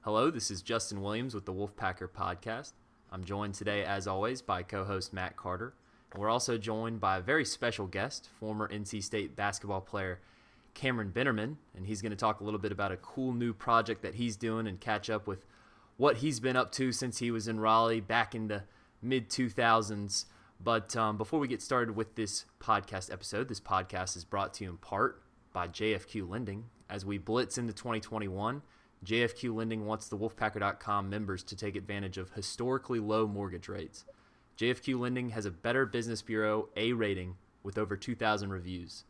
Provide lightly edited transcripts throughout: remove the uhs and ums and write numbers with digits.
Hello, this is Justin Williams with the Wolfpacker Podcast. I'm joined today, as always, by co-host Matt Carter. And we're also joined by a very special guest, former NC State basketball player Cameron Bennerman. And he's going to talk a little bit about a cool new project that he's doing and catch up with what he's been up to since he was in Raleigh back in the mid-2000s. But before we get started with this podcast episode, this podcast is brought to you in part by JFQ Lending. As we blitz into 2021, JFQ Lending wants the Wolfpacker.com members to take advantage of historically low mortgage rates. JFQ Lending has a Better Business Bureau A rating with over 2,000 reviews.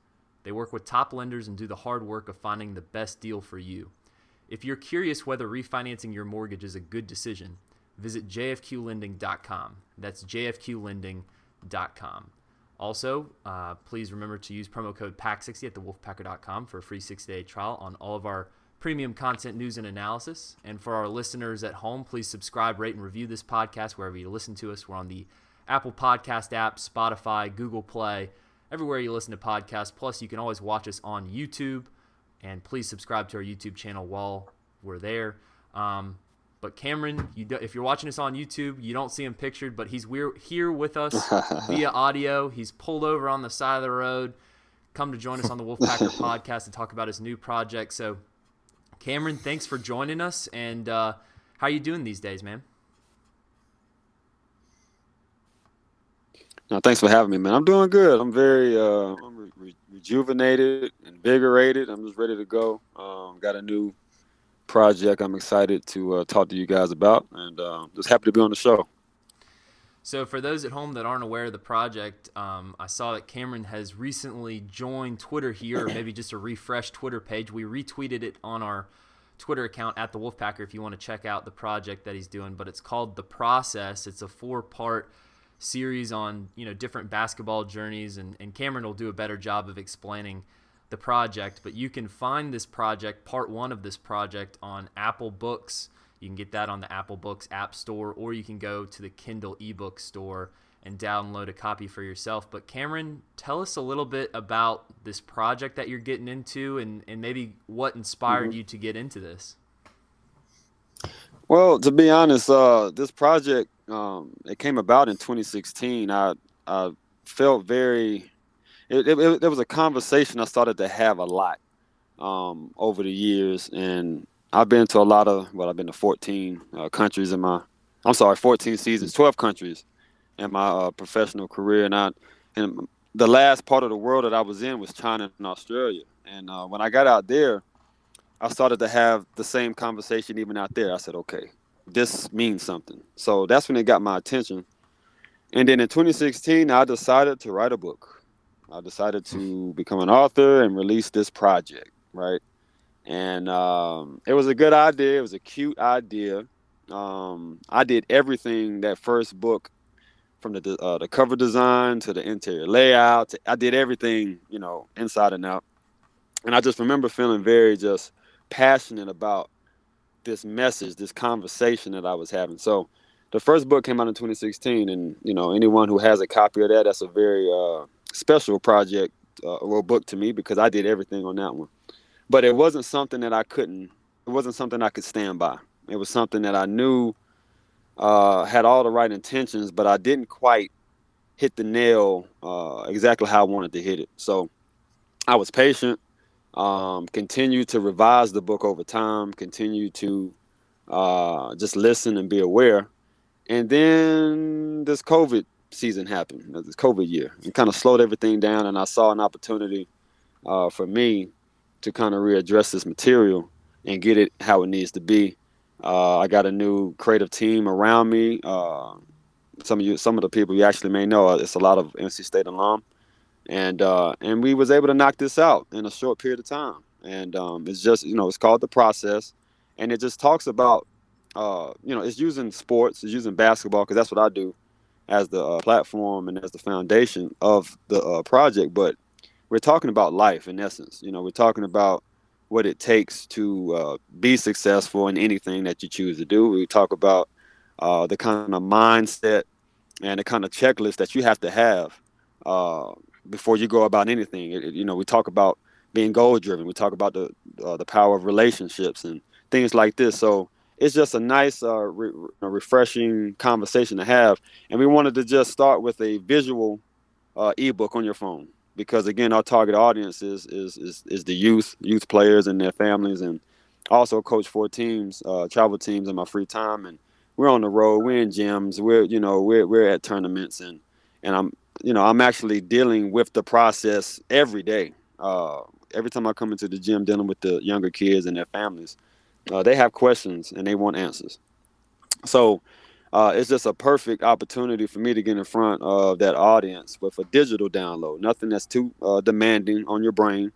They work with top lenders and do the hard work of finding the best deal for you. If you're curious whether refinancing your mortgage is a good decision, visit jfqlending.com. That's jfqlending.com. Also, please remember to use promo code PACK60 at thewolfpacker.com for a free 60-day trial on all of our premium content, news, and analysis. And for our listeners at home, please subscribe, rate, and review this podcast wherever you listen to us. We're on the Apple Podcast app, Spotify, Google Play, everywhere you listen to podcasts. Plus, you can always watch us on YouTube, and please subscribe to our YouTube channel while we're there. But Cameron, if you're watching us on YouTube, you don't see him pictured, but we're here with us via audio. He's pulled over on the side of the road, come to join us on the Wolfpacker Podcast and talk about his new project. So, Cameron, thanks for joining us, and how are you doing these days, man? No, thanks for having me, man. I'm doing good. I'm very rejuvenated, invigorated. I'm just ready to go. Got a new project I'm excited to talk to you guys about, and just happy to be on the show. So for those at home that aren't aware of the project, I saw that Cameron has recently joined Twitter here, or maybe just a refreshed Twitter page. We retweeted it on our Twitter account at the Wolfpacker if you want to check out the project that he's doing. But it's called The Process. It's a 4-part series on different basketball journeys, and Cameron will do a better job of explaining the project. But you can find this project, part 1 of this project, on Apple Books. You can get that on the Apple Books App Store, or you can go to the Kindle ebook store and download a copy for yourself. But Cameron, tell us a little bit about this project that you're getting into, and maybe what inspired you to get into this. Well, to be honest, this project, it came about in 2016. I felt it was a conversation I started to have a lot over the years, and I've been to I've been to 14 countries 14 seasons, 12 countries in my professional career. And the last part of the world that I was in was China and Australia. And when I got out there, I started to have the same conversation even out there. I said, okay, this means something. So that's when it got my attention. And then in 2016, I decided to write a book. I decided to become an author and release this project, right? And it was a good idea. It was a cute idea. I did everything that first book, from the cover design to the interior layout. I did everything, inside and out. And I just remember feeling very just passionate about this message, this conversation that I was having. So the first book came out in 2016, and anyone who has a copy of that, that's a very special project or book to me, because I did everything on that one. But it wasn't something that I could stand by. It was something that I knew had all the right intentions, but I didn't quite hit the nail exactly how I wanted to hit it. So I was patient, continued to revise the book over time, continued to just listen and be aware. And then this COVID season happened, this COVID year, and kind of slowed everything down. And I saw an opportunity for me to kind of readdress this material and get it how it needs to be. I got a new creative team around me. Some of the people you actually may know, it's a lot of NC State alum, and we was able to knock this out in a short period of time. And it's just, it's called The Process, and it just talks about, it's using sports, it's using basketball, because that's what I do as the platform and as the foundation of the project. But we're talking about life in essence. We're talking about what it takes to be successful in anything that you choose to do. We talk about the kind of mindset and the kind of checklist that you have to have before you go about anything. We talk about being goal driven. We talk about the power of relationships and things like this. So it's just a nice, refreshing conversation to have. And we wanted to just start with a visual ebook on your phone, because again, our target audience is the youth players and their families, and also coach 4 teams, travel teams in my free time, and we're on the road, we're in gyms, we're at tournaments, and I'm actually dealing with the process every day. Every time I come into the gym, dealing with the younger kids and their families, they have questions and they want answers. So it's just a perfect opportunity for me to get in front of that audience with a digital download. Nothing that's too demanding on your brain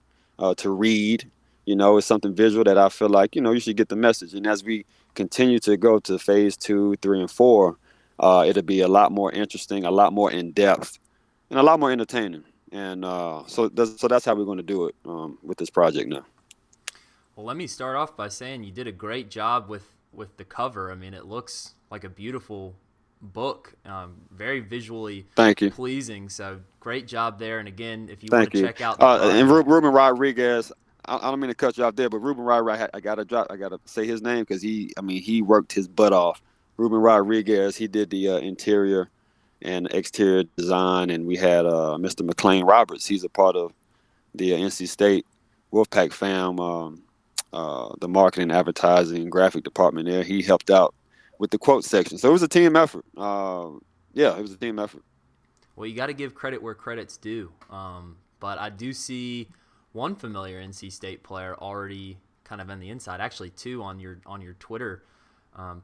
to read. It's something visual that I feel like, you should get the message. And as we continue to go to phase 2, 3, and 4, it'll be a lot more interesting, a lot more in depth, and a lot more entertaining. And so that's how we're going to do it with this project now. Well, let me start off by saying you did a great job with the cover. I mean, it looks like a beautiful book, very visually pleasing. So great job there. And again, if you want to check out and Ruben Rodriguez, I don't mean to cut you off there, but Ruben Rodriguez, I gotta say his name because he worked his butt off. Ruben Rodriguez, he did the interior and exterior design, and we had Mr. McLean Roberts. He's a part of the NC State Wolfpack fam, the marketing, advertising, graphic department there. He helped out with the quote section. So it was a team effort. It was a team effort. Well, you got to give credit where credit's due. But I do see one familiar NC State player already kind of on the inside. Actually, 2 on your Twitter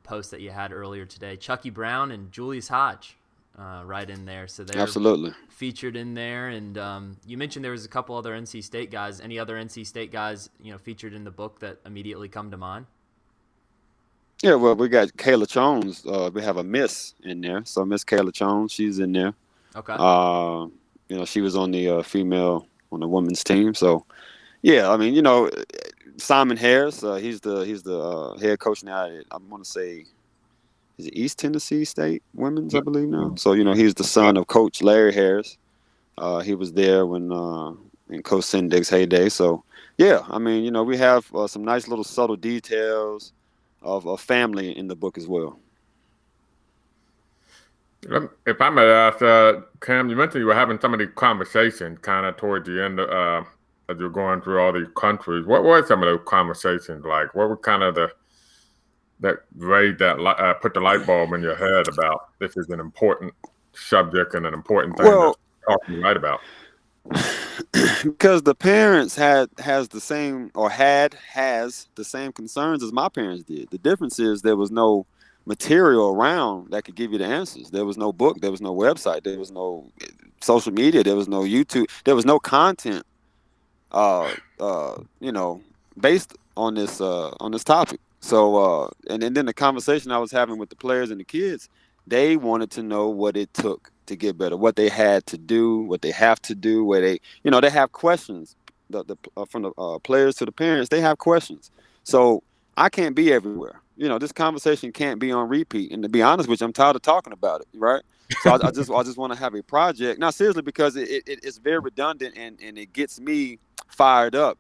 post that you had earlier today. Chucky Brown and Julius Hodge right in there. So they're absolutely featured in there. And you mentioned there was a couple other NC State guys. Any other NC State guys featured in the book that immediately come to mind? Yeah, well, we got Kayla Jones. We have a Miss in there. So Miss Kayla Jones, she's in there. Okay. She was on the on the women's team. So, yeah, I mean, Simon Harris, he's the head coach now at, I want to say, is it East Tennessee State Women's, I believe now. So, he's the son of Coach Larry Harris. He was there when in Coach Sindig's heyday. So, yeah, I mean, we have some nice little subtle details of a family in the book as well. If I may ask, Cam, you mentioned you were having some of these conversations kind of toward the end as you're going through all these countries. What were some of those conversations like? What were kind of that put the light bulb in your head about this is an important subject and an important thing to talk to right about? Because the parents has the same concerns as my parents did. The difference is there was no material around that could give you the answers. There was no book, there was no website, there was no social media, there was no YouTube, there was no content based on this topic. So and then the conversation I was having with the players and the kids, they wanted to know what it took to get better, what they had to do, what they have to do, where they have questions. From the players to the parents, they have questions. So I can't be everywhere. This conversation can't be on repeat. And to be honest with you, I'm tired of talking about it, right? So I just want to have a project. Now, seriously, because it's very redundant and it gets me fired up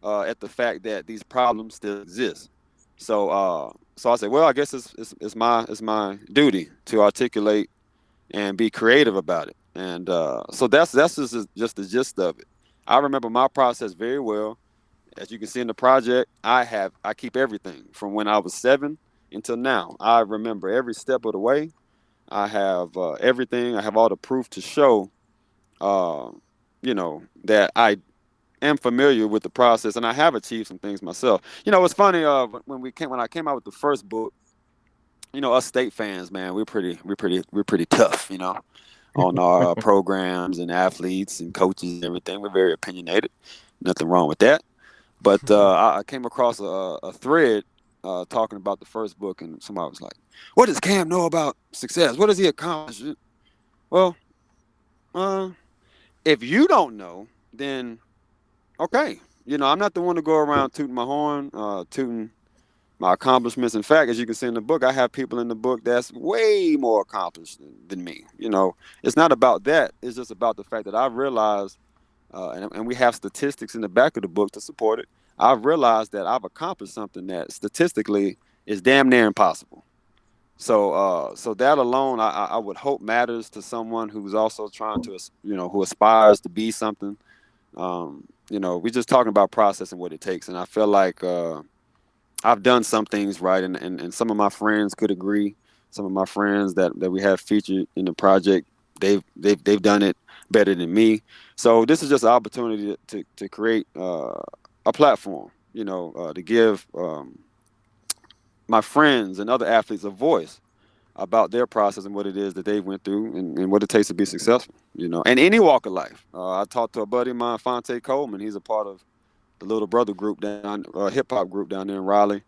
at the fact that these problems still exist. So I said, well, I guess it's my duty to articulate and be creative about it. And so that's just the gist of it. I remember my process very well. As you can see in the project, I keep everything from when I was 7 until now. I remember every step of the way. I have everything. I have all the proof to show, that I am familiar with the process and I have achieved some things myself. It's funny when I came out with the first book. Us State fans, man, we're pretty tough. On our programs and athletes and coaches and everything. We're very opinionated. Nothing wrong with that. But I came across a thread talking about the first book, and somebody was like, what does Cam know about success? What does he accomplish? Well, if you don't know, then okay. I'm not the one to go around tooting my horn, tooting my accomplishments. In fact, as you can see in the book, I have people in the book that's way more accomplished than me. It's not about that. It's just about the fact that I've realized, and we have statistics in the back of the book to support it. I've realized that I've accomplished something that statistically is damn near impossible. So that alone, I would hope matters to someone who's also trying to, who aspires to be something. We're just talking about process and what it takes, and I feel like I've done some things right, and some of my friends could agree. Some of my friends that we have featured in the project, they've done it better than me. So this is just an opportunity to create a platform, to give my friends and other athletes a voice about their process and what it is that they went through and what it takes to be successful, and any walk of life. I talked to a buddy of mine, Fonte Coleman. He's a part of the Little Brother group hip hop group down there in Raleigh,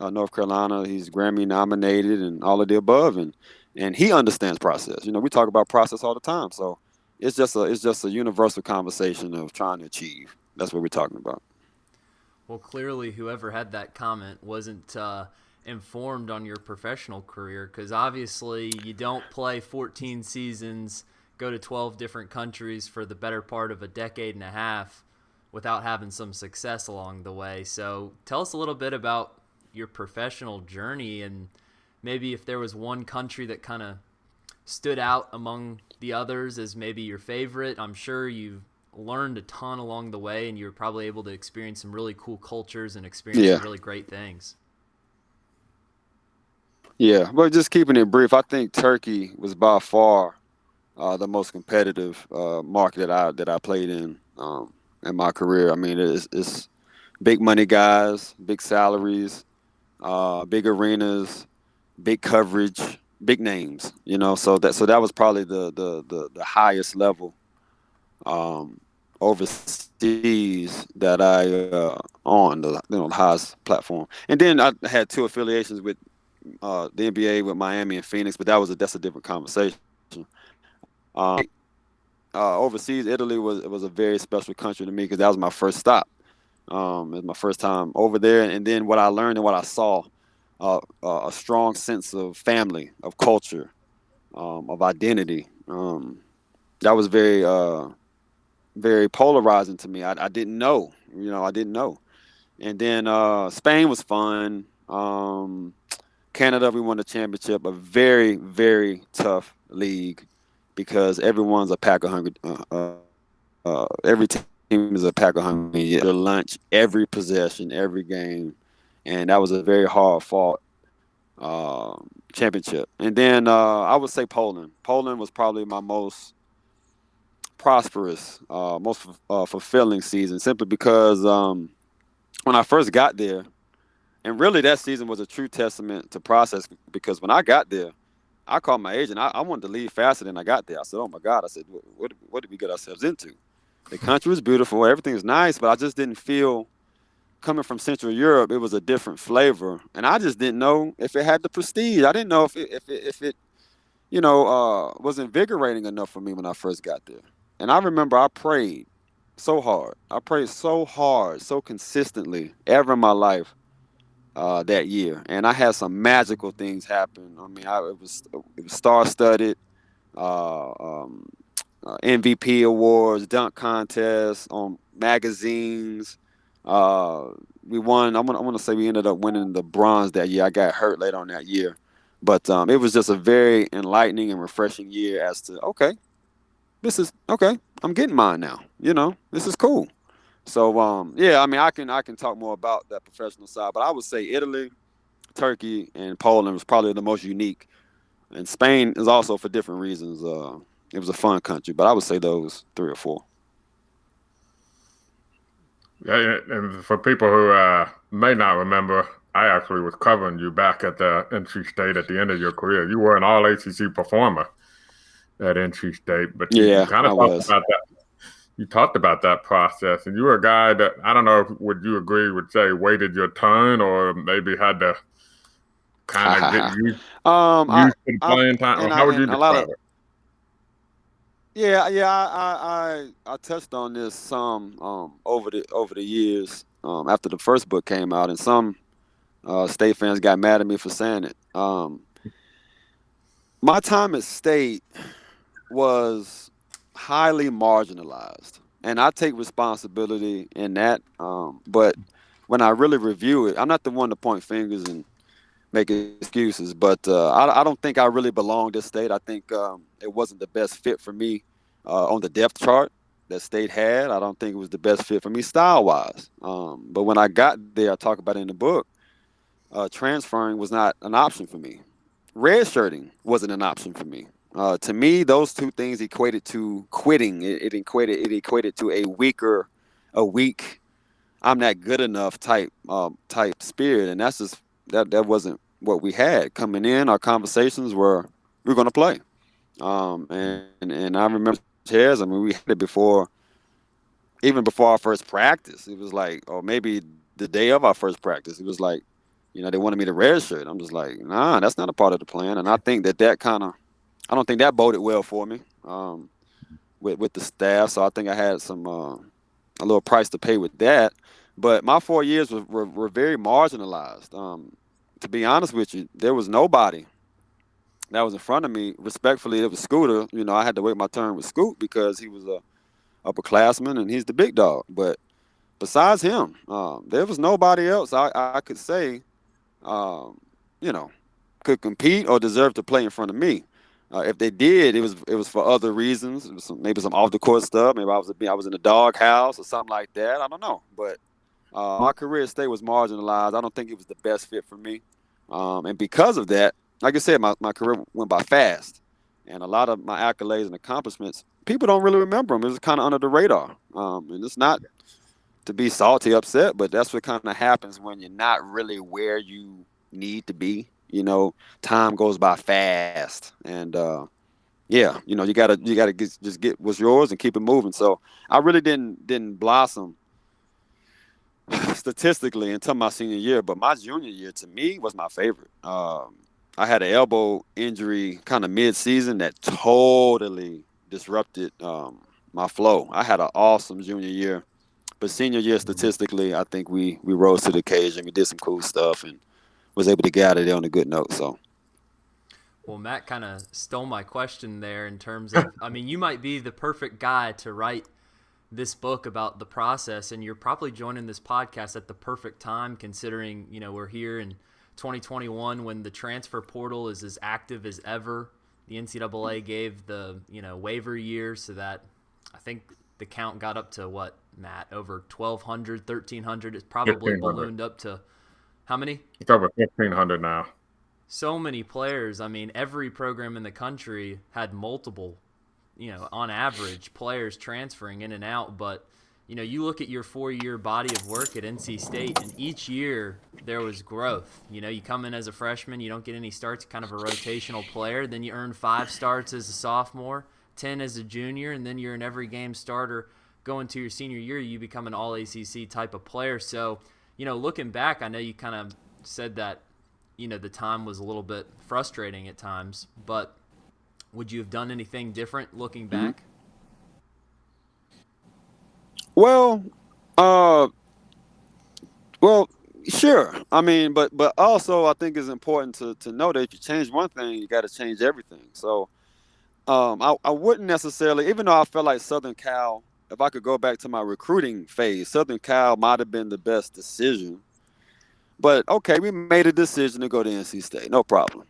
North Carolina. He's Grammy nominated and all of the above, and he understands process. We talk about process all the time. So it's just a universal conversation of trying to achieve. That's what we're talking about. Well, clearly, whoever had that comment wasn't informed on your professional career, because obviously you don't play 14 seasons, go to 12 different countries for the better part of a decade and a half without having some success along the way. So tell us a little bit about your professional journey, and maybe if there was one country that kind of stood out among the others as maybe your favorite. I'm sure you've learned a ton along the way, and you're probably able to experience some really cool cultures and experience some really great things. Yeah, but just keeping it brief, I think Turkey was by far the most competitive market that I played in my career. I mean, it's big money guys, big salaries, big arenas, big coverage, big names. So that was probably the highest level overseas that I on the highest platform. And then I had 2 affiliations with the NBA with Miami and Phoenix, but that's a different conversation. Overseas, Italy was a very special country to me because that was my first stop. It was my first time over there, and then what I learned and what I saw, a strong sense of family, of culture, of identity. That was very, very polarizing to me. I didn't know, I didn't know. And then Spain was fun. Canada, we won the championship, a very, very tough league because everyone's a pack of hungry. Every team is a pack of hungry. Their lunch, every possession, every game, and that was a very hard-fought championship. And then I would say Poland. Poland was probably my most prosperous, most fulfilling season, simply because when I first got there. And really, that season was a true testament to process because when I got there, I called my agent. I wanted to leave faster than I got there. I said, oh, my God. I said, what did we get ourselves into? The country was beautiful. Everything was nice, but I just didn't feel, coming from Central Europe, it was a different flavor. And I just didn't know if it had the prestige. I didn't know if it was invigorating enough for me when I first got there. And I remember I prayed so hard. I prayed so hard, so consistently ever in my life. That year, and I had some magical things happen. I mean, it was star-studded, MVP awards, dunk contests, on magazines. We won. I want to say we ended up winning the bronze that year. I got hurt later on that year, but it was just a very enlightening and refreshing year. As to this is okay. I'm getting mine now. This is cool. So, I mean, I can talk more about that professional side, but I would say Italy, Turkey, and Poland was probably the most unique. And Spain is also for different reasons. It was a fun country, but I would say those 3 or 4. Yeah, and for people who may not remember, I actually was covering you back at the NC State at the end of your career. You were an all-ACC performer at NC State, but you kind of talked about that. You talked about that process, and you were a guy that, I don't know, would you agree, would say waited your turn or maybe had to kind of get used to the playing time? How would you describe it? Yeah, I touched on this some over the years after the first book came out, and some State fans got mad at me for saying it. My time at State was highly marginalized, and I take responsibility in that. But when I really review it, I'm not the one to point fingers and make excuses. But I don't think I really belonged at State. I think it wasn't the best fit for me on the depth chart that State had. I don't think it was the best fit for me style-wise. But when I got there, I talk about it in the book, transferring was not an option for me. Redshirting wasn't an option for me. To me, those two things equated to quitting. It equated to a weak, I'm not good enough type spirit, and that's just that wasn't what we had coming in. Our conversations were we're going to play, and I remember chairs. I mean, we had it before, even before our first practice. It was like, or maybe the day of our first practice, it was like, they wanted me to redshirt. I'm just like, nah, that's not a part of the plan. And I think that kind of, I don't think that boded well for me with the staff. So I think I had some a little price to pay with that. But my 4 years were very marginalized. To be honest with you, there was nobody that was in front of me. Respectfully, it was Scooter. I had to wait my turn with Scoot because he was a upperclassman and he's the big dog. But besides him, there was nobody else I could say, could compete or deserve to play in front of me. If they did, it was for other reasons. It was maybe some off the court stuff. Maybe I was in the doghouse or something like that. I don't know. But my career at State was marginalized. I don't think it was the best fit for me. And because of that, like I said, my career went by fast. And a lot of my accolades and accomplishments, people don't really remember them. It was kind of under the radar. And it's not to be salty, upset, but that's what kind of happens when you're not really where you need to be. Time goes by fast, and you gotta just get what's yours and keep it moving. So I really didn't blossom statistically until my senior year, but my junior year to me was my favorite. I had an elbow injury kind of mid-season that totally disrupted my flow. I had an awesome junior year, but senior year statistically, I think we rose to the occasion. We did some cool stuff and was able to get out of there on a good note. So, well, Matt kind of stole my question there in terms of, I mean, you might be the perfect guy to write this book about the process, and you're probably joining this podcast at the perfect time considering, we're here in 2021 when the transfer portal is as active as ever. The NCAA gave the, waiver year so that I think the count got up to what, Matt, over 1,200, 1,300. It's probably ballooned up to how many? It's over 1,500 now. So many players. I mean, every program in the country had multiple, on average, players transferring in and out. But, you look at your 4-year body of work at NC State, and each year there was growth. You come in as a freshman, you don't get any starts, kind of a rotational player. Then you earn 5 starts as a sophomore, 10 as a junior, and then you're an every game starter. Going to your senior year, you become an all-ACC type of player. So, looking back, I know you kind of said that, the time was a little bit frustrating at times, but would you have done anything different looking back? Well, sure. I mean, but also I think it's important to know that if you change one thing, you got to change everything. So I wouldn't necessarily, even though I felt like Southern Cal, if I could go back to my recruiting phase, Southern Cal might have been the best decision. But, okay, we made a decision to go to NC State. No problem.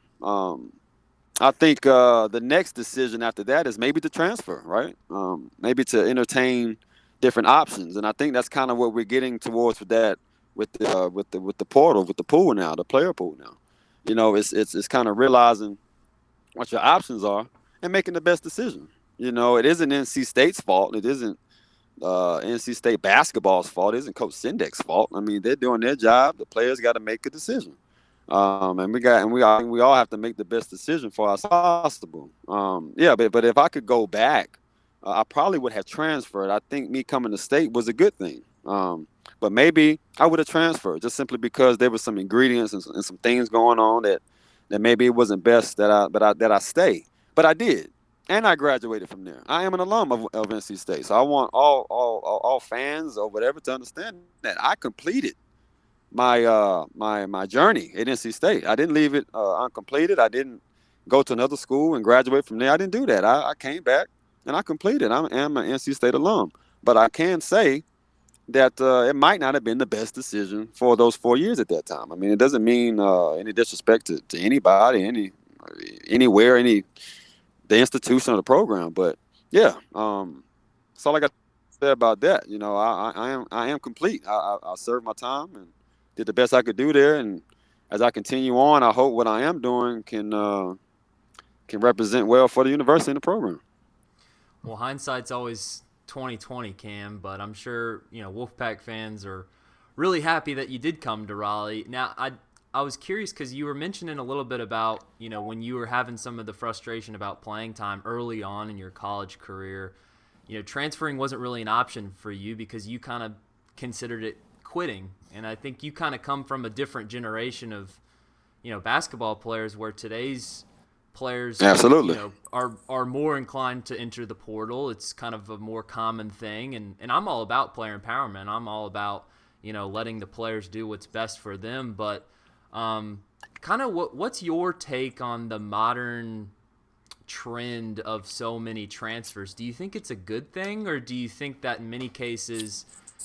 I think the next decision after that is maybe to transfer, right? Maybe to entertain different options. And I think that's kind of what we're getting towards with that, with the portal, with the pool now, the player pool now. It's kind of realizing what your options are and making the best decision. It isn't NC State's fault. It isn't NC State basketball's fault. It isn't Coach Sindek's fault. I mean, they're doing their job. The players got to make a decision, and we all have to make the best decision for us possible. But if I could go back, I probably would have transferred. I think me coming to State was a good thing. But maybe I would have transferred just simply because there were some ingredients and some things going on that maybe it wasn't best that I stay. But I did. And I graduated from there. I am an alum of NC State. So I want all fans or whatever to understand that I completed my journey at NC State. I didn't leave it uncompleted. I didn't go to another school and graduate from there. I didn't do that. I came back and I completed. I am an NC State alum. But I can say that it might not have been the best decision for those 4 years at that time. I mean, it doesn't mean any disrespect to anybody, anywhere, the institution or the program, but yeah, that's all I got to say about that. You know, I am complete. I served my time and did the best I could do there, and as I continue on, I hope what I am doing can represent well for the university and the program. Well, hindsight's always 2020, Cam, but I'm sure Wolfpack fans are really happy that you did come to Raleigh. Now, I was curious because you were mentioning a little bit about when you were having some of the frustration about playing time early on in your college career. Transferring wasn't really an option for you because you kind of considered it quitting, and I think you kind of come from a different generation of basketball players where today's players absolutely are more inclined to enter the portal. It's kind of a more common thing, and I'm all about player empowerment. I'm all about letting the players do what's best for them. But kind of what's your take on the modern trend of so many transfers? Do you think it's a good thing, or do you think that in many cases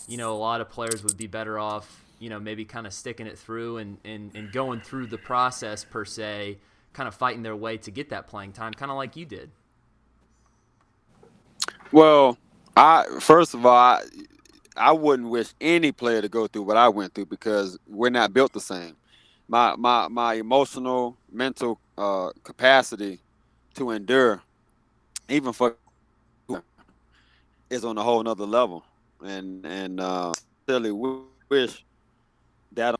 a lot of players would be better off maybe kind of sticking it through and going through the process per se, kind of fighting their way to get that playing time, kind of like you did? Well, first of all, I wouldn't wish any player to go through what I went through because we're not built the same. My emotional, mental capacity to endure, even for, is on a whole nother level, and really wish that.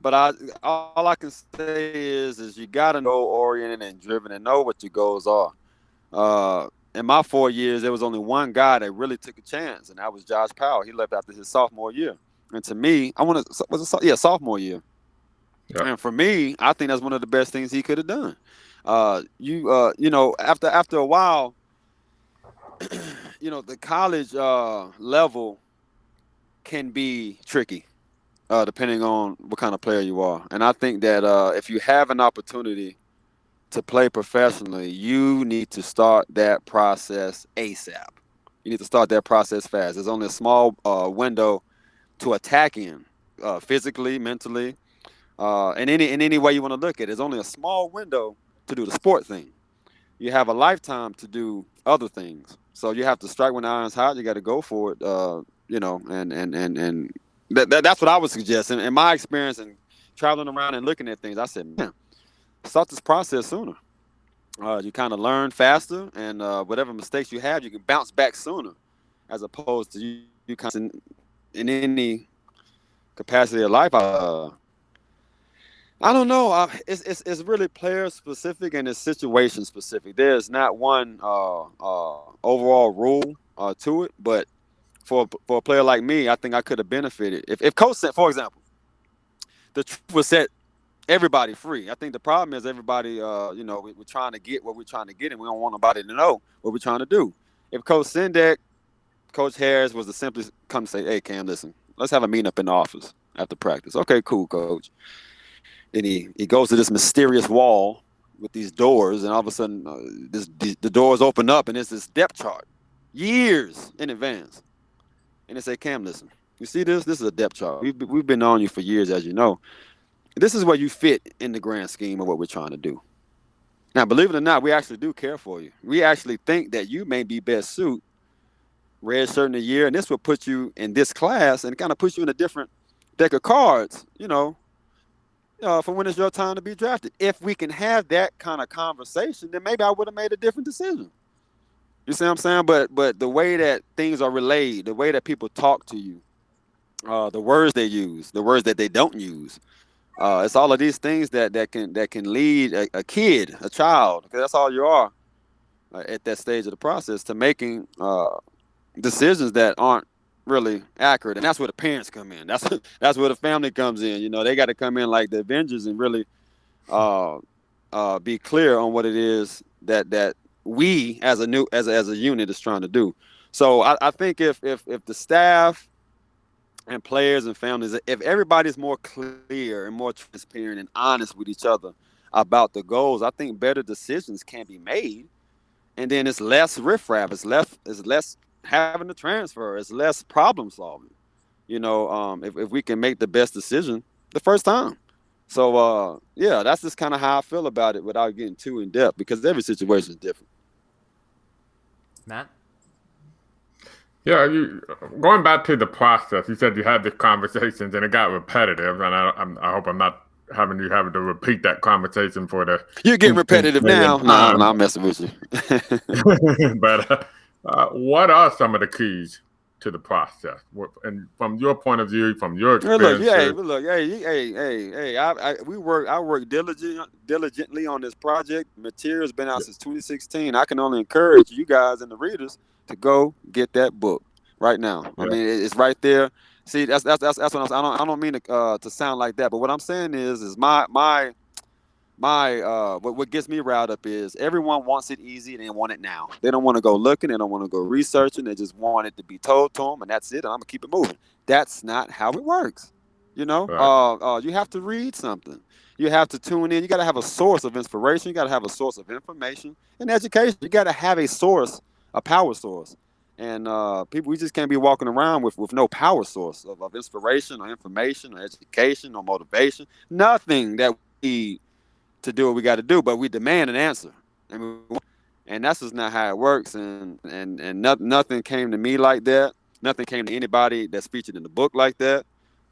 But all I can say is you got to know oriented and driven and know what your goals are. In my 4 years, there was only one guy that really took a chance, and that was Josh Powell. He left after his sophomore year. And to me, sophomore year. Yeah. And for me, I think that's one of the best things he could have done. After a while, the college level can be tricky. Depending on what kind of player you are. And I think that if you have an opportunity to play professionally, you need to start that process ASAP. You need to start that process fast. There's only a small window to attack in, physically, mentally, in any way you want to look at it. There's only a small window to do the sport thing. You have a lifetime to do other things. So you have to strike when the iron's hot. You got to go for it, and that's what I would suggest. In my experience and traveling around and looking at things, I said, man, start this process sooner. You kind of learn faster, and whatever mistakes you have, you can bounce back sooner, as opposed to you kind of in any capacity of life. I don't know. It's really player specific and it's situation specific. There's not one overall rule to it, but for a player like me, I think I could have benefited. If Coach said, for example, the truth would set everybody free. I think the problem is everybody, we're trying to get what we're trying to get, and we don't want nobody to know what we're trying to do. If Coach Sendek, Coach Harris was to simply come and say, hey, Cam, listen, let's have a meeting up in the office after practice. Okay, cool, Coach. Then he goes to this mysterious wall with these doors, and all of a sudden the doors open up, and it's this depth chart years in advance. And they say, Cam, listen, you see this? This is a depth chart. We've been on you for years, as you know. This is where you fit in the grand scheme of what we're trying to do. Now, believe it or not, we actually do care for you. We actually think that you may be best suit red shirt in a year, and this will put you in this class and kind of put you in a different deck of cards, for when it's your time to be drafted. If we can have that kind of conversation, then maybe I would have made a different decision. You see what I'm saying? But the way that things are relayed, the way that people talk to you, the words they use, the words that they don't use, it's all of these things that can lead a kid, a child, because that's all you are at that stage of the process, to making decisions that aren't really accurate. And that's where the parents come in. That's where the family comes in. They got to come in like the Avengers and really be clear on what it is that we as a unit is trying to do. So I think if the staff and players and families, if everybody's more clear and more transparent and honest with each other about the goals, I think better decisions can be made. And then it's less riffraff. It's less having to transfer. It's less problem solving. if we can make the best decision the first time. So, yeah, that's just kind of how I feel about it without getting too in depth, because every situation is different. Matt? Yeah, going back to the process, you said you had the conversations and it got repetitive, and I hope I'm not having to repeat that conversation for the. You're getting repetitive now. No, I'm messing with you. But what are some of the keys to the process? And from your point of view, from your experience. I work diligently on this project. Material's been out since 2016. I can only encourage you guys and the readers to go get that book right now. Yeah. I mean, it's right there. See, that's what I don't mean to sound like that, but what I'm saying is what gets me riled up is everyone wants it easy and they want it now. They don't want to go looking. They don't want to go researching. They just want it to be told to them, and that's it. And I'm gonna keep it moving. That's not how it works. Right. You have to read something. You have to tune in. You got to have a source of inspiration. You got to have a source of information and education. You got to have a source, a power source. And we just can't be walking around with no power source of inspiration or information or education or motivation. Nothing that we need to do what we got to do, but we demand an answer. And that's just not how it works. And nothing came to me like that. Nothing came to anybody that's featured in the book like that.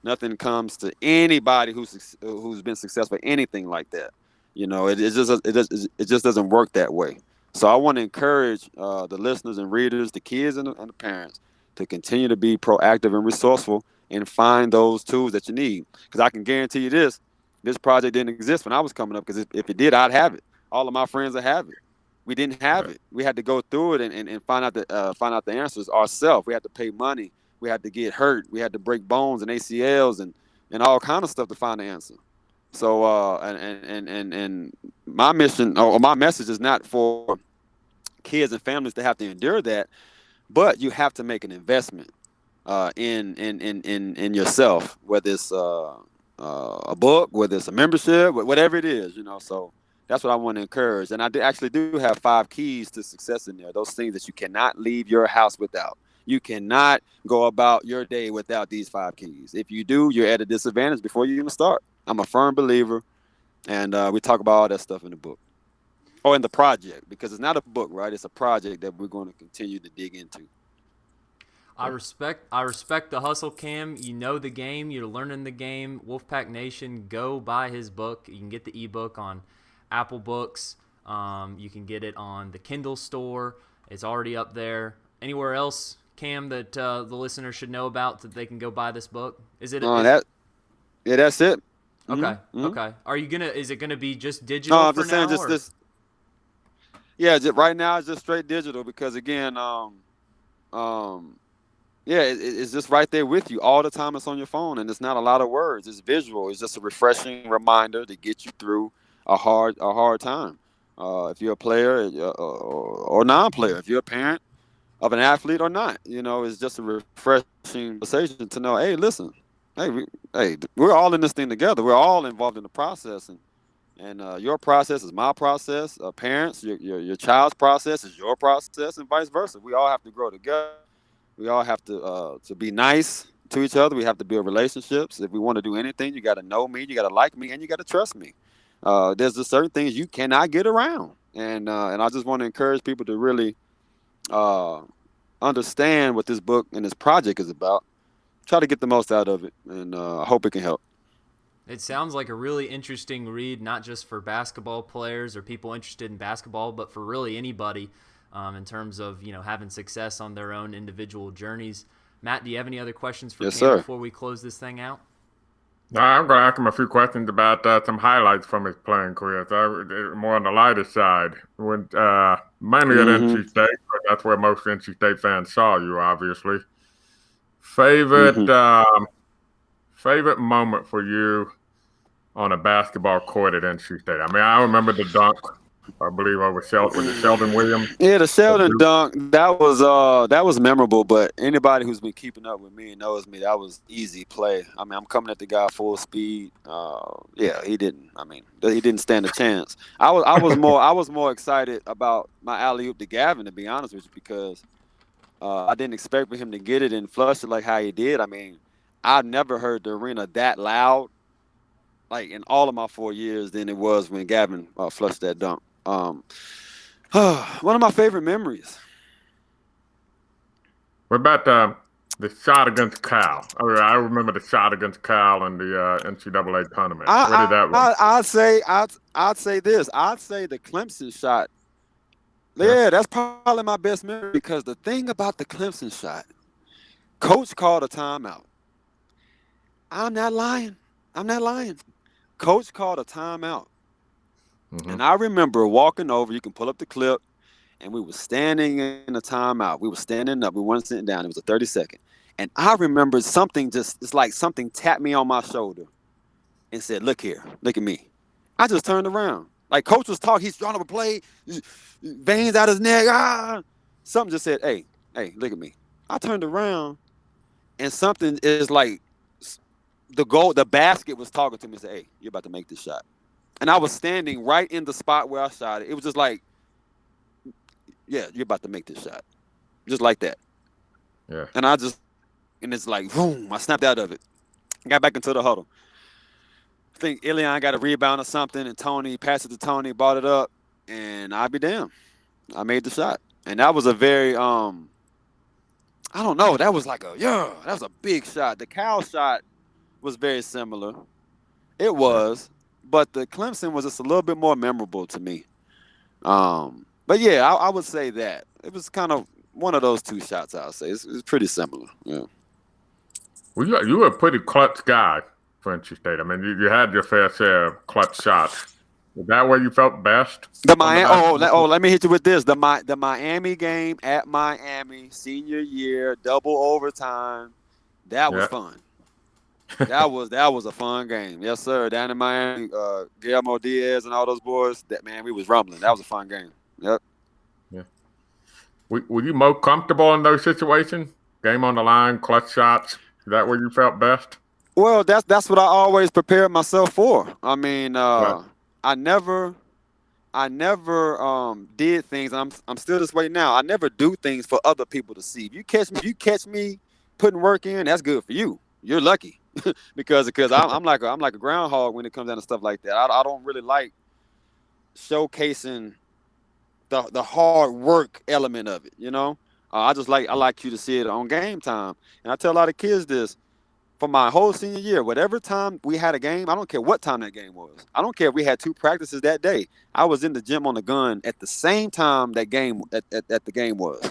Nothing comes to anybody who's been successful at anything like that. It just doesn't work that way. So I want to encourage the listeners and readers, the kids and the parents, to continue to be proactive and resourceful and find those tools that you need. Because I can guarantee you this project didn't exist when I was coming up, because if it did, I'd have it. All of my friends would have it. We didn't have it. We had to go through it and find out the answers ourselves. We had to pay money. We had to get hurt. We had to break bones and ACLs and all kind of stuff to find the answer. So and my mission or my message is not for kids and families to have to endure that, but you have to make an investment in yourself, whether it's a book, whether it's a membership, whatever it is, So that's what I want to encourage. And I actually do have 5 keys to success in there. Those things that you cannot leave your house without. You cannot go about your day without these 5 keys. If you do, you're at a disadvantage before you even start. I'm a firm believer, and we talk about all that stuff in the book. Or in the project, because it's not a book, right? It's a project that we're going to continue to dig into. I respect the hustle, Cam. You know the game. You're learning the game. Wolfpack Nation, go buy his book. You can get the ebook on Apple Books. You can get it on the Kindle store. It's already up there. Anywhere else, Cam, that the listeners should know about that they can go buy this book? Is it? That's it. Okay. Mm-hmm. Okay. Is it gonna be just digital? No, I'm just saying this. Yeah, right now it's just straight digital, because again, it's just right there with you all the time. It's on your phone, and it's not a lot of words. It's visual. It's just a refreshing reminder to get you through a hard time. If you're a player or non-player, if you're a parent of an athlete or not, it's just a refreshing conversation to know, hey, listen, we're all in this thing together. We're all involved in the process, and your process is my process. Parents, your child's process is your process, and vice versa. We all have to grow together. We all have to be nice to each other. We have to build relationships. If we want to do anything, you got to know me, you got to like me, and you got to trust me. There's just certain things you cannot get around, and I just want to encourage people to really understand what this book and this project is about. Try to get the most out of it, and I hope it can help. It sounds like a really interesting read, not just for basketball players or people interested in basketball, but for really anybody in terms of having success on their own individual journeys. Matt, do you have any other questions for Cam before we close this thing out? No, I'm going to ask him a few questions about some highlights from his playing career. So more on the lighter side. Went mainly at NC State, but that's where most NC State fans saw you, obviously. Favorite moment for you on a basketball court at NC State? I mean, I remember the dunk, I believe, over Sheldon Williams. Yeah, the Sheldon dunk, that was memorable, but anybody who's been keeping up with me knows me, that was easy play. I mean, I'm coming at the guy full speed. He didn't stand a chance. I was more excited about my alley-oop to Gavin, to be honest with you, because I didn't expect for him to get it and flush it like how he did. I mean, I never heard the arena that loud, like in all of my 4 years, than it was when Gavin flushed that dunk. One of my favorite memories. What about the shot against Cal? I remember the shot against Cal in the NCAA tournament. Where did that one? I'd say this. I'd say the Clemson shot. Yeah. That's probably my best memory because the thing about the Clemson shot, Coach called a timeout. I'm not lying. Coach called a timeout. Mhm. And I remember walking over, you can pull up the clip, and we were standing in a timeout. We were standing up. We weren't sitting down. It was a 30-second. And I remember it's like something tapped me on my shoulder and said, look here, look at me. I just turned around. Like Coach was talking, he's drawing up a play, veins out his neck. Something just said, hey, look at me. I turned around, and something is like the basket was talking to me and said, hey, you're about to make this shot. And I was standing right in the spot where I shot it. It was just like, yeah, you're about to make this shot. Just like that. Yeah. And it's like, boom, I snapped out of it. Got back into the huddle. I think Ilion got a rebound or something, and Tony passed it to Tony, brought it up, and I'd be damned. I made the shot. And that was a very, I don't know, that was a big shot. The Cal shot was very similar. It was, but the Clemson was just a little bit more memorable to me. But yeah, I would say that. It was kind of one of those two shots, I would say. It's pretty similar. Yeah. Well, you were a pretty clutch guy for NC State. I mean, you had your fair share of clutch shots. Is that where you felt best? Let me hit you with this. The Miami game at Miami, senior year, double overtime. That was fun. That was a fun game. Yes, sir. Down in Miami, Guillermo Diaz and all those boys. We was rumbling. That was a fun game. Yep. Yeah. Were you more comfortable in those situations? Game on the line, clutch shots. Is that where you felt best? Well, that's what I always prepared myself for. I mean, Right. I never did things. I'm still this way now. I never do things for other people to see. If you catch me putting work in, that's good for you. You're lucky because I'm like a groundhog when it comes down to stuff like that. I don't really like showcasing the hard work element of it. You know, I like you to see it on game time. And I tell a lot of kids this. For my whole senior year, whatever time we had a game, I don't care what time that game was. I don't care if we had 2 practices that day. I was in the gym on the gun at the same time that the game was.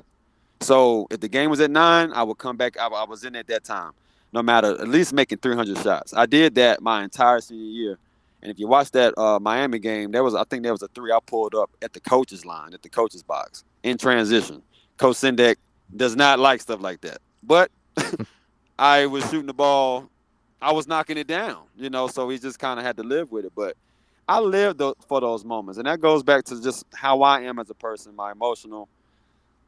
So if the game was at 9, I would come back. I was in at that time, no matter, at least making 300 shots. I did that my entire senior year. And if you watch that Miami game, I think there was a 3 I pulled up at the coach's line, at the coach's box, in transition. Coach Sendek does not like stuff like that. But I was shooting the ball. I was knocking it down, so he just kind of had to live with it. But I lived for those moments. And that goes back to just how I am as a person, my emotional,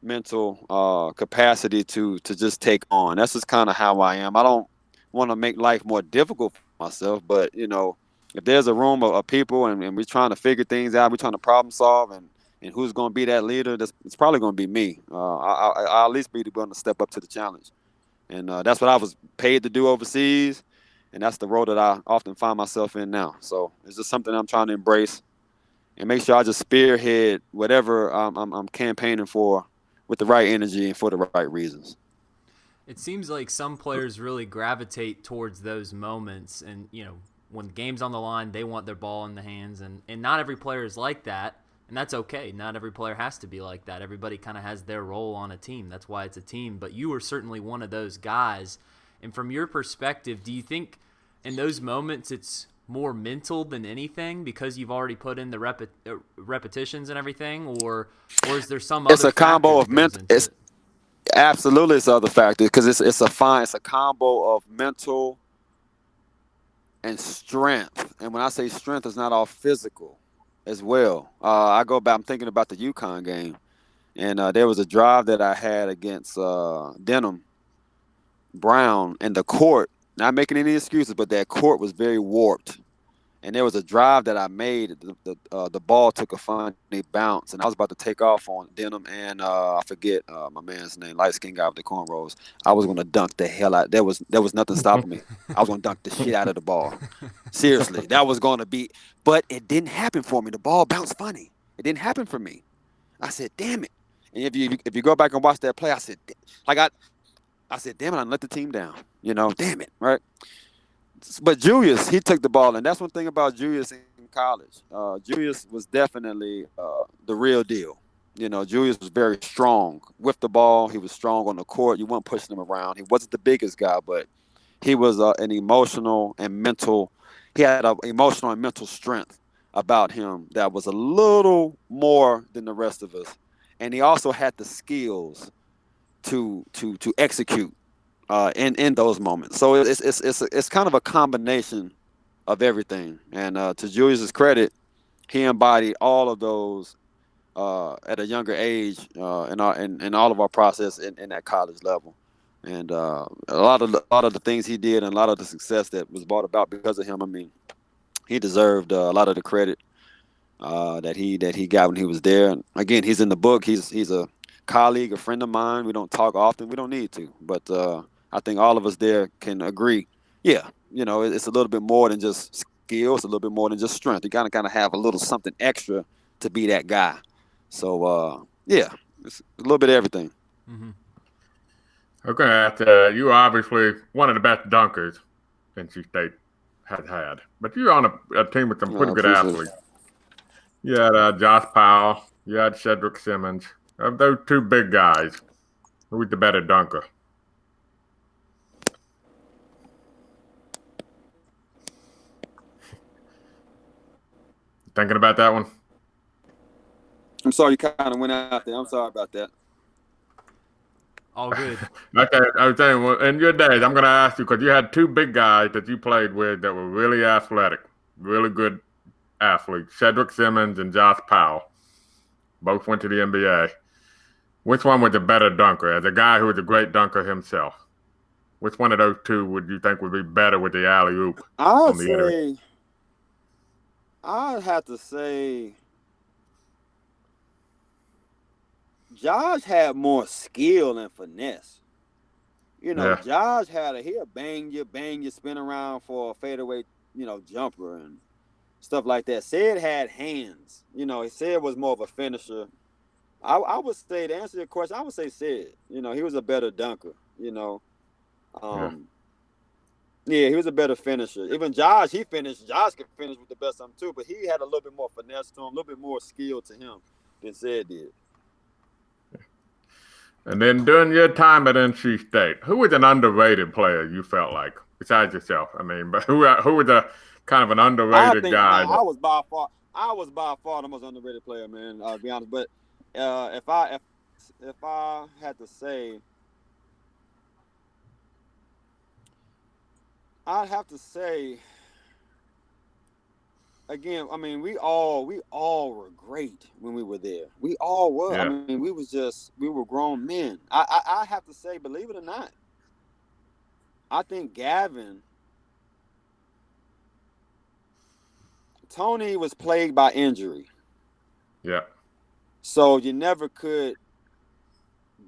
mental capacity to just take on. That's just kind of how I am. I don't want to make life more difficult for myself. But, if there's a room of people and we're trying to figure things out, we're trying to problem solve, and who's going to be that leader, it's probably going to be me. I'll at least be willing to step up to the challenge. And that's what I was paid to do overseas, and that's the role that I often find myself in now. So it's just something I'm trying to embrace and make sure I just spearhead whatever I'm campaigning for with the right energy and for the right reasons. It seems like some players really gravitate towards those moments, and when the game's on the line, they want their ball in the hands, and not every player is like that. And that's okay. Not every player has to be like that. Everybody kind of has their role on a team. That's why it's a team. But you were certainly one of those guys. And from your perspective, do you think in those moments it's more mental than anything because you've already put in the repetitions and everything? Or is there some other factor? It's a combo of mental. Absolutely, it's other factors because it's a combo of mental and strength. And when I say strength, it's not all physical as well. I'm thinking about the UConn game, and there was a drive that I had against Denham Brown, and the court, not making any excuses, but that court was very warped. And there was a drive that I made. The ball took a funny bounce, and I was about to take off on Denham and I forget my man's name, light skinned guy with the cornrows. I was gonna dunk the hell out. There was nothing stopping me. I was gonna dunk the shit out of the ball. Seriously, that was gonna be. But it didn't happen for me. The ball bounced funny. It didn't happen for me. I said, damn it. And if you go back and watch that play, I said, I said, damn it, I let the team down. Damn it, right? But Julius, he took the ball, and that's one thing about Julius in college. Julius was definitely the real deal. Julius was very strong with the ball. He was strong on the court. You weren't pushing him around. He wasn't the biggest guy, but he was an emotional and mental. He had an emotional and mental strength about him that was a little more than the rest of us, and he also had the skills to execute in those moments. So it's kind of a combination of everything. And to Julius's credit, he embodied all of those at a younger age in all of our process in that college level. And a lot of the things he did and a lot of the success that was brought about because of him. I mean, he deserved a lot of the credit that he got when he was there. And again, he's in the book. He's a colleague, a friend of mine. We don't talk often. We don't need to, but I think all of us there can agree. Yeah, it's a little bit more than just skill. It's a little bit more than just strength. You gotta kind of have a little something extra to be that guy. So yeah, it's a little bit of everything. Mm-hmm. Okay, you are obviously one of the best dunkers NC State has had, but you're on a team with some pretty good athletes. You had Josh Powell. You had Cedric Simmons. Of those two big guys, who's the better dunker? Thinking about that one? I'm sorry, you kind of went out there. I'm sorry about that. All good. Okay, I was saying, well, in your days, I'm going to ask you, because you had two big guys that you played with that were really athletic, really good athletes, Cedric Simmons and Josh Powell. Both went to the NBA. Which one was the better dunker? As a guy who was a great dunker himself, which one of those two would you think would be better with the alley-oop? I'd have to say Josh had more skill and finesse. Josh he'll bang you, spin around for a fadeaway, jumper and stuff like that. Sid had hands. Sid was more of a finisher. I would say, to answer your question, I would say Sid. He was a better dunker. Yeah, he was a better finisher. Even Josh, Josh could finish with the best of them too, but he had a little bit more finesse to him, a little bit more skill to him than Sid did. And then during your time at NC State, who was an underrated player you felt like, besides yourself? I mean, but who was a kind of an underrated guy? I was by far the most underrated player, man. I'll be honest. But if I had to say, I'd have to say, again, I mean, we all were great when we were there. We all were. Yeah. I mean, we were grown men. I have to say, believe it or not, I think Tony was plagued by injury. Yeah. So you never could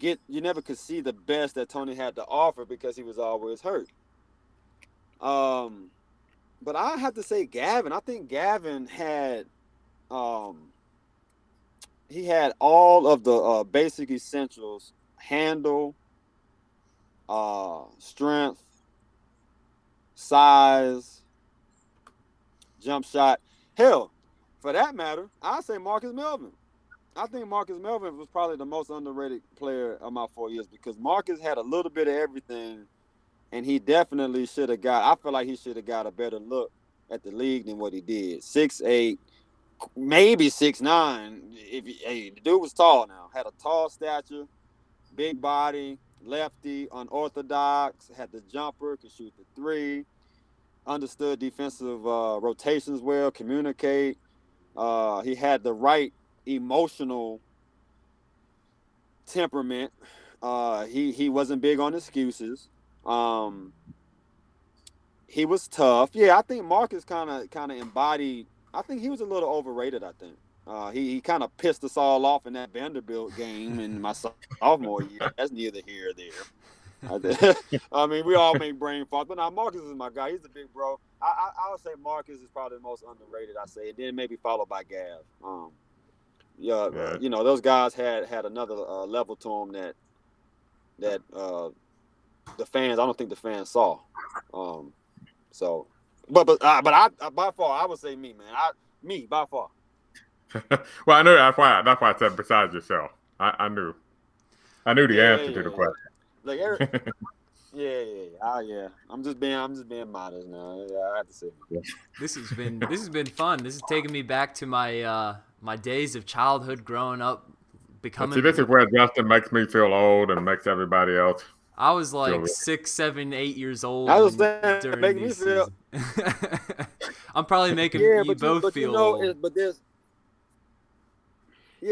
see the best that Tony had to offer because he was always hurt. But I have to say Gavin. I think Gavin had he had all of the basic essentials: handle, strength, size, jump shot. Hell, for that matter, I say Marcus Melvin. I think Marcus Melvin was probably the most underrated player of my 4 years because Marcus had a little bit of everything. And he definitely should have I feel like he should have got a better look at the league than what he did. 6'8", maybe 6'9". The dude was tall now. Had a tall stature, big body, lefty, unorthodox, had the jumper, could shoot the three, understood defensive rotations well, communicate. He had the right emotional temperament. He wasn't big on excuses. he was tough. Yeah, I think Marcus kind of embodied. I think he was a little overrated. I think he kind of pissed us all off in that Vanderbilt game in my sophomore year. That's neither here or there. I mean, we all make brain farts, but now Marcus is my guy. He's the big bro. I would say Marcus is probably the most underrated. I say, and then maybe followed by Gav. You know, those guys had another level to them that the fans. I don't think the fans saw. So, but I by far I would say me, man. Me by far. Well, I know that's why I said besides yourself. I knew the answer to the question. Like yeah. I'm just being modest now. Yeah, I have to say. This has been fun. This has taken me back to my my days of childhood, growing up, becoming. See, this is where Justin makes me feel old and makes everybody else. I was like 6, 7, 8 years old. I was saying, during make me feel. I'm probably making you both feel. You know,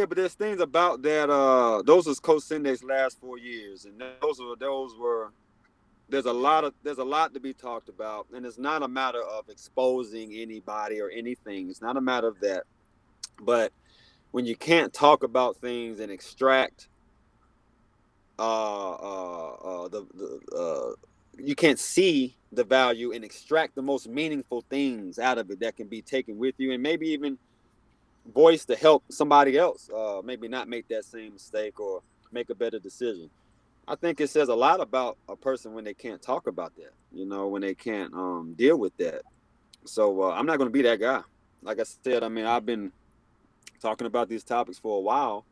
but there's things about that. Those was Coach Sendek's last 4 years, and those were. There's a lot to be talked about, and it's not a matter of exposing anybody or anything. It's not a matter of that, but when you can't talk about things and extract, you can't see the value and extract the most meaningful things out of it that can be taken with you, and maybe even voice to help somebody else maybe not make that same mistake or make a better decision. I think it says a lot about a person when they can't talk about that, you know, when they can't deal with that. So I'm not going to be that guy. Like I said, I mean, I've been talking about these topics for a while.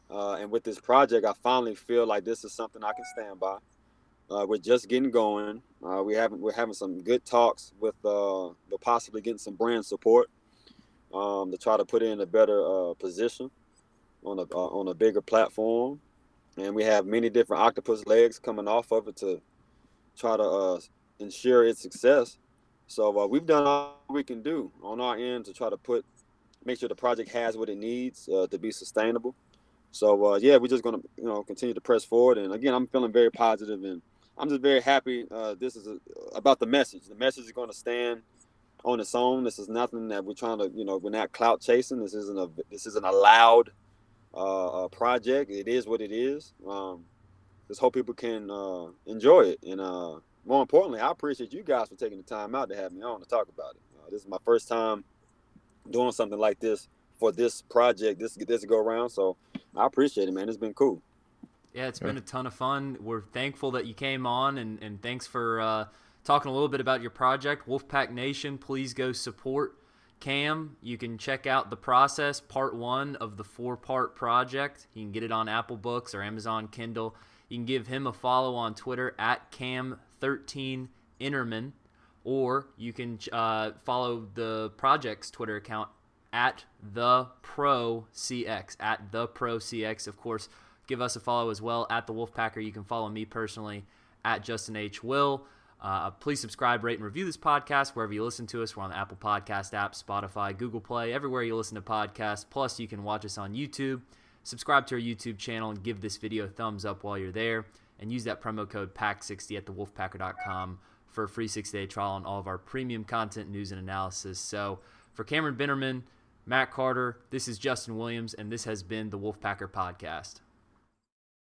And with this project, I finally feel like this is something I can stand by. We're just getting going. We're having some good talks with possibly getting some brand support to try to put it in a better position on a bigger platform. And we have many different octopus legs coming off of it to try to ensure its success. So we've done all we can do on our end to try to make sure the project has what it needs to be sustainable. So we're just gonna continue to press forward. And again, I'm feeling very positive, and I'm just very happy. This is about the message. The message is going to stand on its own. This is nothing that we're trying to, we're not clout chasing. This isn't a loud project. It is what it is. Just hope people can enjoy it, and more importantly, I appreciate you guys for taking the time out to have me on to talk about it. This is my first time doing something like this for this project, this go around. So I appreciate it, man. It's been cool. Yeah, it's been a ton of fun. We're thankful that you came on, and thanks for talking a little bit about your project. Wolfpack Nation, please go support Cam. You can check out The Process, part 1 of the 4-part project. You can get it on Apple Books or Amazon Kindle. You can give him a follow on Twitter at Cam13Innerman, or you can follow the project's Twitter account at TheProCX. Of course, give us a follow as well at The Wolfpacker. You can follow me personally at Justin H. Will. Please subscribe, rate, and review this podcast wherever you listen to us. We're on the Apple Podcast app, Spotify, Google Play, everywhere you listen to podcasts. Plus, you can watch us on YouTube. Subscribe to our YouTube channel and give this video a thumbs up while you're there. And use that promo code PACK60 at thewolfpacker.com for a free 6-day trial on all of our premium content, news, and analysis. So, for Cameron Bennerman, Matt Carter, this is Justin Williams, and this has been the Wolfpacker Podcast.